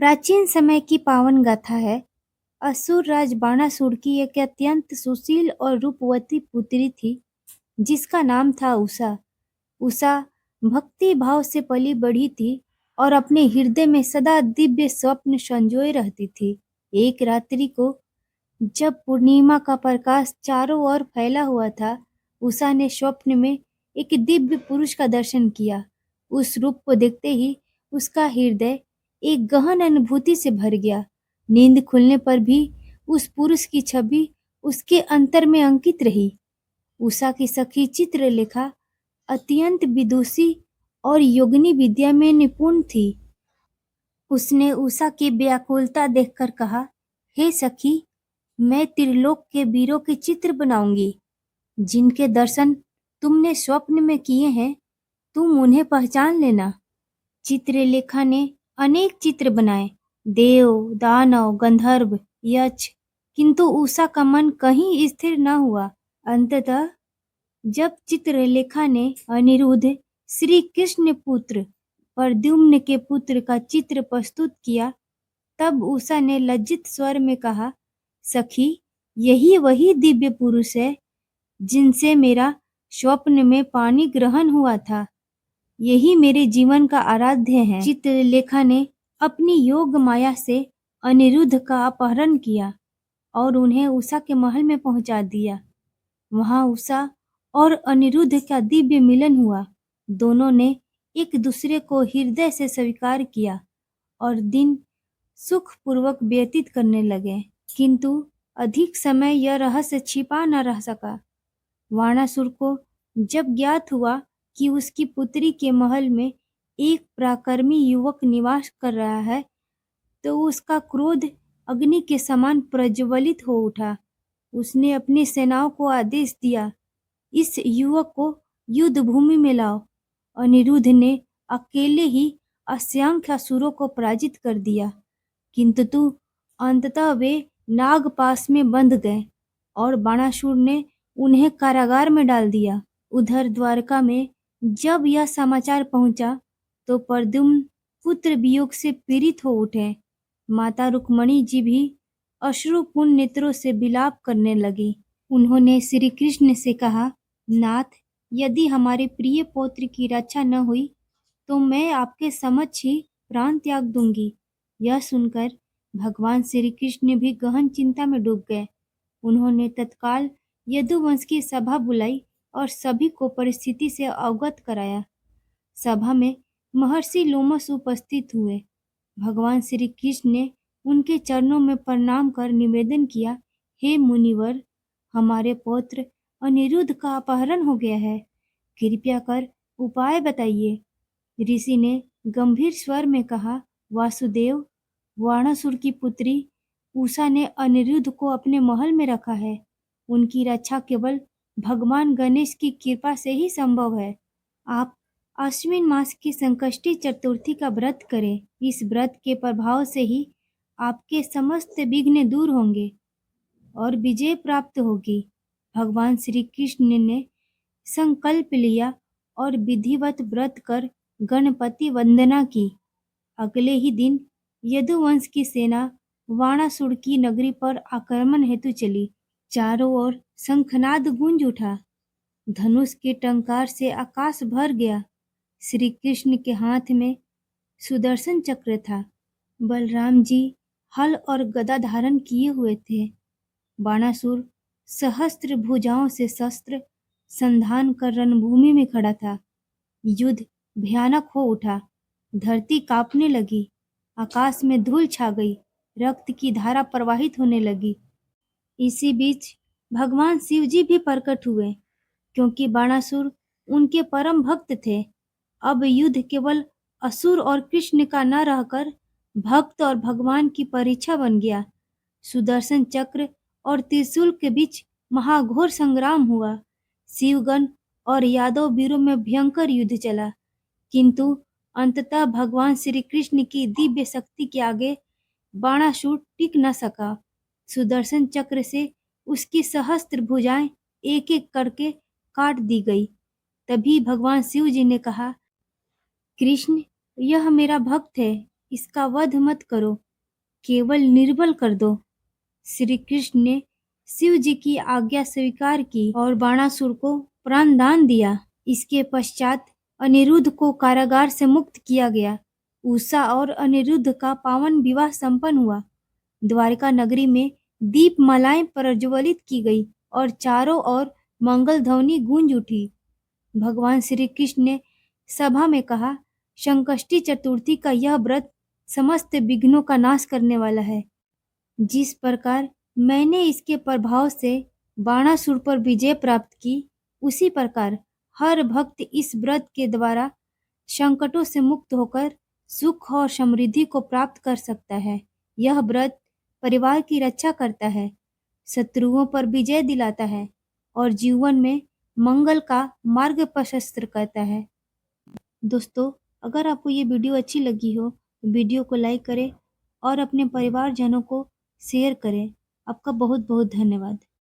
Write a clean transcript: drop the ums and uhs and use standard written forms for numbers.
प्राचीन समय की पावन गाथा है। असुर राज बाणासुर की एक अत्यंत सुशील और रूपवती पुत्री थी, जिसका नाम था उषा। उषा भक्ति भाव से पली बढ़ी थी और अपने हृदय में सदा दिव्य स्वप्न संजोए रहती थी। एक रात्रि को जब पूर्णिमा का प्रकाश चारों ओर फैला हुआ था, उषा ने स्वप्न में एक दिव्य पुरुष का दर्शन किया। उस रूप को देखते ही उसका हृदय एक गहन अनुभूति से भर गया। नींद खुलने पर भी उस पुरुष की छवि उसके अंतर में अंकित रही। उषा की सखी चित्रलेखा अत्यंत विदुषी और योगिनी विद्या में निपुण थी। उसने उषा की व्याकुलता देखकर कहा, हे सखी, मैं त्रिलोक के वीरों के चित्र बनाऊंगी। जिनके दर्शन तुमने स्वप्न में किए हैं, तुम उन्हें पहचान लेना। चित्रलेखा ने अनेक चित्र बनाए, देव, दानव, गंधर्व, यक्ष, किंतु उषा का मन कहीं स्थिर न हुआ। अंततः जब चित्रलेखा ने अनिरुद्ध श्री कृष्ण पुत्र प्रद्युम्न के पुत्र का चित्र प्रस्तुत किया, तब उषा ने लज्जित स्वर में कहा, सखी, यही वही दिव्य पुरुष है जिनसे मेरा स्वप्न में पानी ग्रहण हुआ था। यही मेरे जीवन का आराध्य है। चित्रलेखा ने अपनी योग माया से अनिरुद्ध का अपहरण किया और उन्हें उषा के महल में पहुंचा दिया। वहां उषा और अनिरुद्ध का दिव्य मिलन हुआ। दोनों ने एक दूसरे को हृदय से स्वीकार किया और दिन सुखपूर्वक व्यतीत करने लगे। किंतु अधिक समय यह रहस्य छिपा न रह सका। बाणासुर को जब ज्ञात हुआ कि उसकी पुत्री के महल में एक पराक्रमी युवक निवास कर रहा है, तो उसका क्रोध अग्नि के समान प्रज्वलित हो उठा। उसने अपनी सेनाओं को आदेश दिया, इस युवक को युद्ध भूमि में लाओ। अनिरुद्ध ने अकेले ही असंख्य असुरों को पराजित कर दिया, किंतु अंततः वे नागपाश में बंध गए और बाणासुर ने उन्हें कारागार में डाल दिया। उधर द्वारका में जब यह समाचार पहुंचा, तो प्रद्युम्न पुत्र वियोग से पीड़ित हो उठे। माता रुक्मणी जी भी अश्रुपूर्ण नेत्रों से विलाप करने लगी। उन्होंने श्री कृष्ण से कहा, नाथ, यदि हमारे प्रिय पौत्र की रक्षा न हुई तो मैं आपके समक्ष ही प्राण त्याग दूंगी। यह सुनकर भगवान श्री कृष्ण भी गहन चिंता में डूब गए। उन्होंने तत्काल यदुवंश की सभा बुलाई और सभी को परिस्थिति से अवगत कराया। सभा में महर्षि लोमस उपस्थित हुए। भगवान श्री कृष्ण ने उनके चरणों में प्रणाम कर निवेदन किया, हे मुनिवर, हमारे पौत्र अनिरुद्ध का अपहरण हो गया है, कृपया कर उपाय बताइए। ऋषि ने गंभीर स्वर में कहा, वासुदेव, बाणासुर की पुत्री उषा ने अनिरुद्ध को अपने महल में रखा है। उनकी रक्षा केवल भगवान गणेश की कृपा से ही संभव है। आप आश्विन मास की संकष्टी चतुर्थी का व्रत करें। इस व्रत के प्रभाव से ही आपके समस्त विघ्न दूर होंगे और विजय प्राप्त होगी। भगवान श्री कृष्ण ने संकल्प लिया और विधिवत व्रत कर गणपति वंदना की। अगले ही दिन यदुवंश की सेना बाणासुर की नगरी पर आक्रमण हेतु चली। चारों ओर शंखनाद गूंज उठा। धनुष के टंकार से आकाश भर गया। श्री कृष्ण के हाथ में सुदर्शन चक्र था। बलराम जी हल और गदा धारण किए हुए थे। बाणासुर सहस्त्र भुजाओं से शस्त्र संधान कर रणभूमि में खड़ा था। युद्ध भयानक हो उठा। धरती कांपने लगी। आकाश में धूल छा गई। रक्त की धारा प्रवाहित होने लगी। इसी बीच भगवान शिव जी भी प्रकट हुए, क्योंकि बाणासुर उनके परम भक्त थे। अब युद्ध केवल असुर और कृष्ण का न रहकर भक्त और भगवान की परीक्षा बन गया। सुदर्शन चक्र और त्रिशूल के बीच महाघोर संग्राम हुआ। शिवगण और यादव वीरों में भयंकर युद्ध चला, किंतु अंततः भगवान श्री कृष्ण की दिव्य शक्ति के आगे बाणासुर टिक न सका। सुदर्शन चक्र से उसकी सहस्त्र भुजाएं एक एक करके काट दी गई। तभी भगवान शिव जी ने कहा, कृष्ण, यह मेरा भक्त है, इसका वध मत करो, केवल निर्बल कर दो। श्री कृष्ण ने शिव जी की आज्ञा स्वीकार की और बाणासुर को प्राणदान दिया। इसके पश्चात अनिरुद्ध को कारागार से मुक्त किया गया। उषा और अनिरुद्ध का पावन विवाह संपन्न हुआ। द्वारिका नगरी में दीपमालाएं प्रज्वलित की गई और चारों ओर मंगल ध्वनि गूंज उठी। भगवान श्री कृष्ण ने सभा में कहा, संकष्टी चतुर्थी का यह व्रत समस्त विघ्नों का नाश करने वाला है। जिस प्रकार मैंने इसके प्रभाव से बाणासुर पर विजय प्राप्त की, उसी प्रकार हर भक्त इस व्रत के द्वारा संकटों से मुक्त होकर सुख और समृद्धि को प्राप्त कर सकता है। यह व्रत परिवार की रक्षा करता है, शत्रुओं पर विजय दिलाता है और जीवन में मंगल का मार्ग प्रशस्त करता है। दोस्तों, अगर आपको ये वीडियो अच्छी लगी हो तो वीडियो को लाइक करें और अपने परिवारजनों को शेयर करें। आपका बहुत बहुत धन्यवाद।